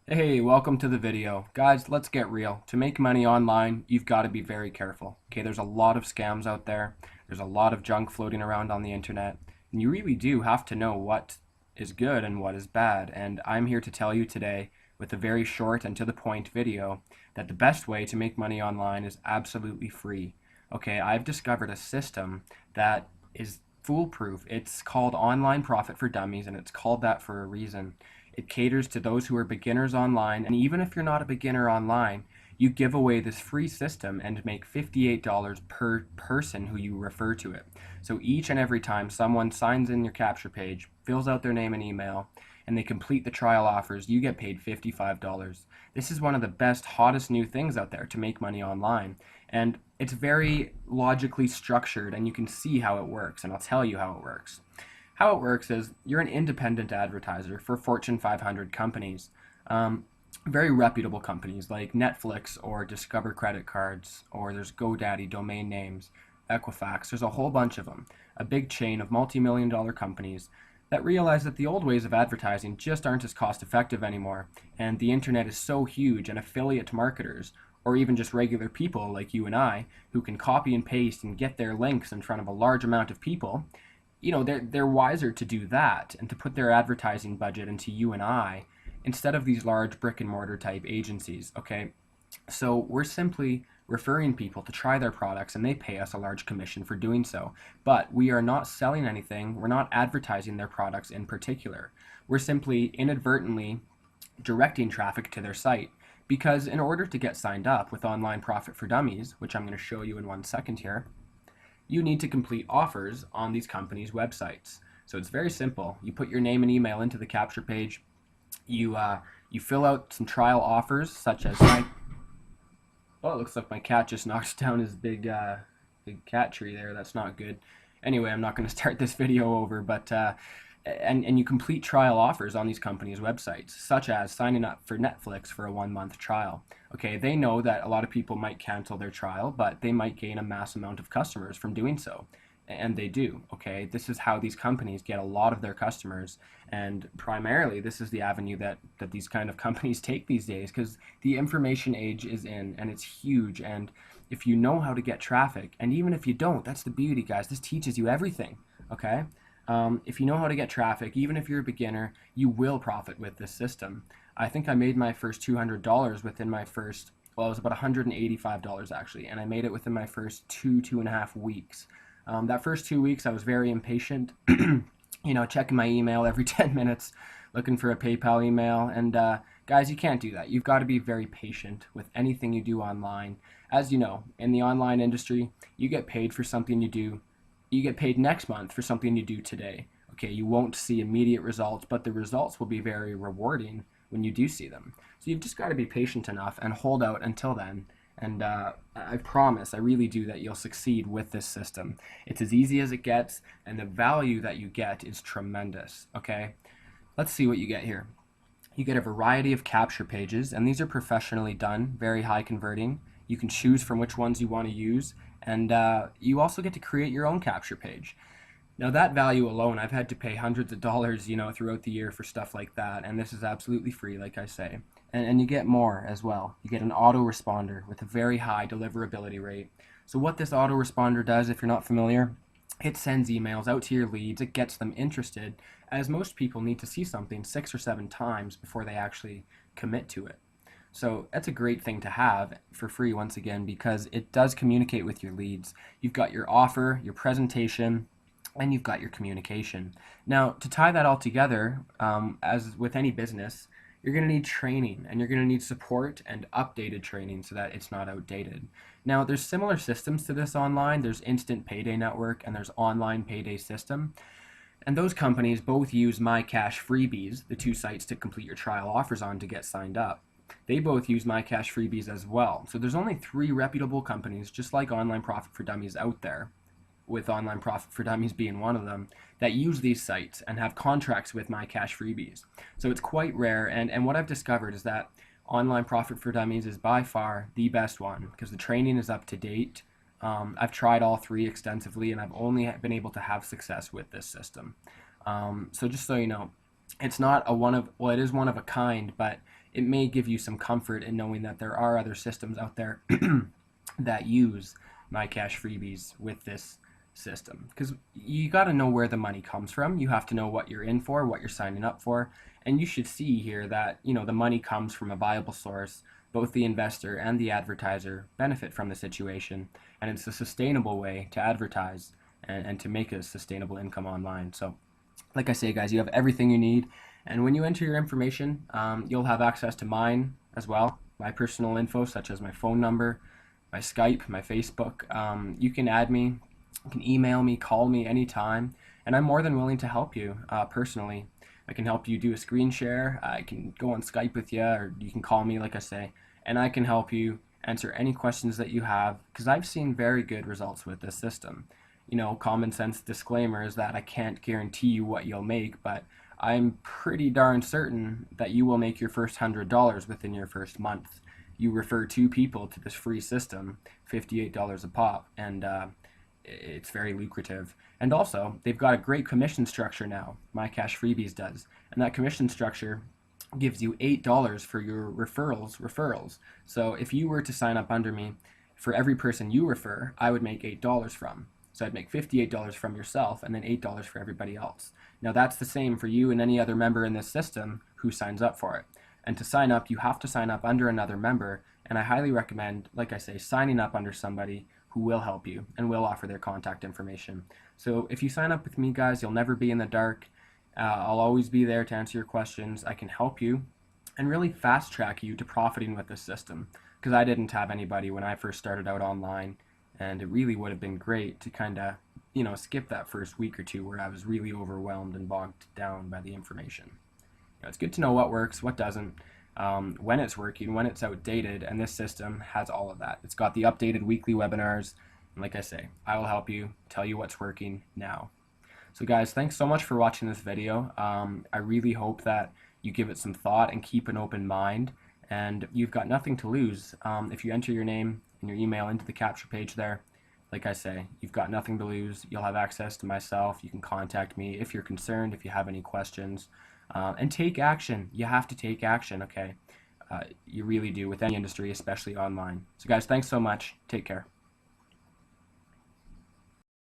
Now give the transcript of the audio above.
Hey, welcome to the video. Guys, let's get real. To make money online, you've got to be very careful. Okay, there's a lot of scams out there. There's a lot of junk floating around on the internet. And you really do have to know what is good and what is bad. And I'm here to tell you today, with a very short and to the point video, that the best way to make money online is absolutely free. Okay, I've discovered a system that is foolproof. It's called Online Profit for Dummies, and it's called that for a reason. It caters to those who are beginners online, and even if you're not a beginner online, you give away this free system and make $58 per person who you refer to it. So each and every time someone signs in your capture page, fills out their name and email, and they complete the trial offers, you get paid $55. This is one of the best, hottest new things out there to make money online. And it's very logically structured, and you can see how it works, and I'll tell you how it works. How it works is you're an independent advertiser for Fortune 500 companies, very reputable companies like Netflix or Discover Credit Cards, or there's GoDaddy domain names, Equifax. There's a whole bunch of them, a big chain of multi-million-dollar companies that realize that the old ways of advertising just aren't as cost effective anymore, and the internet is so huge, and affiliate marketers, or even just regular people like you and I, who can copy and paste and get their links in front of a large amount of people, they're wiser to do that and to put their advertising budget into you and I instead of these large brick and mortar type agencies. Okay, so we're simply referring people to try their products, and they pay us a large commission for doing so. But we are not selling anything. We're not advertising their products in particular. We're simply inadvertently directing traffic to their site, because in order to get signed up with Online Profit for Dummies, which I'm going to show you in 1 second here, you need to complete offers on these companies' websites. So it's very simple. You put your name and email into the capture page. You fill out some trial offers, such as oh, it looks like my cat just knocked down his big cat tree there. That's not good. Anyway, I'm not going to start this video over, but and you complete trial offers on these companies' websites, such as signing up for Netflix for a 1 month trial. Okay, they know that a lot of people might cancel their trial, but they might gain a mass amount of customers from doing so. And they do. Okay, this is how these companies get a lot of their customers, and primarily this is the avenue that these kind of companies take these days, because the information age is in, and it's huge. And if you know how to get traffic, and even if you don't, that's the beauty, guys. This teaches you everything. Okay, if you know how to get traffic, even if you're a beginner, you will profit with this system. I think I made my first $200 within my first, well, it was about $185 actually, and I made it within my first 2.5 weeks. That first 2 weeks, I was very impatient, checking my email every 10 minutes, looking for a PayPal email. And guys, you can't do that. You've got to be very patient with anything you do online. As you know, in the online industry, you get paid for something you do. You get paid next month for something you do today. Okay, you won't see immediate results, but the results will be very rewarding when you do see them. So you've just got to be patient enough and hold out until then. And I promise, I really do, that you'll succeed with this system. It's as easy as it gets, and the value that you get is tremendous. Okay, let's see what you get here. You get a variety of capture pages, and these are professionally done, very high converting. You can choose from which ones you want to use, and you also get to create your own capture page. Now that value alone, I've had to pay hundreds of dollars, throughout the year for stuff like that, and this is absolutely free, like I say. And you get more as well. You get an autoresponder with a very high deliverability rate. So what this autoresponder does, if you're not familiar, it sends emails out to your leads. It gets them interested, as most people need to see something 6 or 7 times before they actually commit to it. So that's a great thing to have for free, once again, because it does communicate with your leads. You've got your offer, your presentation, and you've got your communication. Now, to tie that all together, as with any business, you're going to need training, and you're going to need support and updated training so that it's not outdated. Now, there's similar systems to this online. There's Instant Payday Network, and there's Online Payday System. And those companies both use My Cash Freebies, the 2 sites to complete your trial offers on to get signed up. They both use My Cash Freebies as well. So there's only 3 reputable companies, just like Online Profit for Dummies, out there, with Online Profit for Dummies being one of them, that use these sites and have contracts with My Cash Freebies. So it's quite rare, and what I've discovered is that Online Profit for Dummies is by far the best one, because the training is up to date. I've tried all 3 extensively, and I've only been able to have success with this system. So just so you know, it's not a one of, well, it is one of a kind, but it may give you some comfort in knowing that there are other systems out there that use my cash freebies with this system, because you got to know where the money comes from. You have to know what you're in for, what you're signing up for, and you should see here that the money comes from a viable source. Both the investor and the advertiser benefit from the situation, and it's a sustainable way to advertise and to make a sustainable income online. So like I say, guys, you have everything you need, and when you enter your information, you'll have access to mine as well, my personal info such as my phone number, my Skype, my Facebook. You can add me, you can email me, call me anytime, and I'm more than willing to help you personally. I can help you do a screen share. I can go on Skype with you, or you can call me, like I say, and I can help you answer any questions that you have, because I've seen very good results with this system. Common sense disclaimer is that I can't guarantee you what you'll make, but I'm pretty darn certain that you will make your first $100 within your first month. You refer 2 people to this free system, $58 a pop, and it's very lucrative. And also, they've got a great commission structure now. My Cash Freebies does, and that commission structure gives you $8 for your referrals. So if you were to sign up under me, for every person you refer, I would make $8 from. So I'd make $58 from yourself and then $8 for everybody else. Now that's the same for you and any other member in this system who signs up for it. And to sign up, you have to sign up under another member, and I highly recommend, like I say, signing up under somebody who will help you and will offer their contact information. So if you sign up with me, guys, you'll never be in the dark. I'll always be there to answer your questions. I can help you and really fast track you to profiting with this system, because I didn't have anybody when I first started out online, and it really would have been great to kind of skip that first week or two where I was really overwhelmed and bogged down by the information. It's good to know what works, what doesn't, when it's working, when it's outdated, and this system has all of that. It's got the updated weekly webinars, and like I say, I will help you tell you what's working now. So guys, thanks so much for watching this video. I really hope that you give it some thought and keep an open mind, and you've got nothing to lose. If you enter your name and your email into the capture page there, like I say, you've got nothing to lose. You'll have access to myself. You can contact me if you're concerned, if you have any questions, and take action. You have to take action, okay? You really do, with any industry, especially online. So guys, thanks so much. Take care.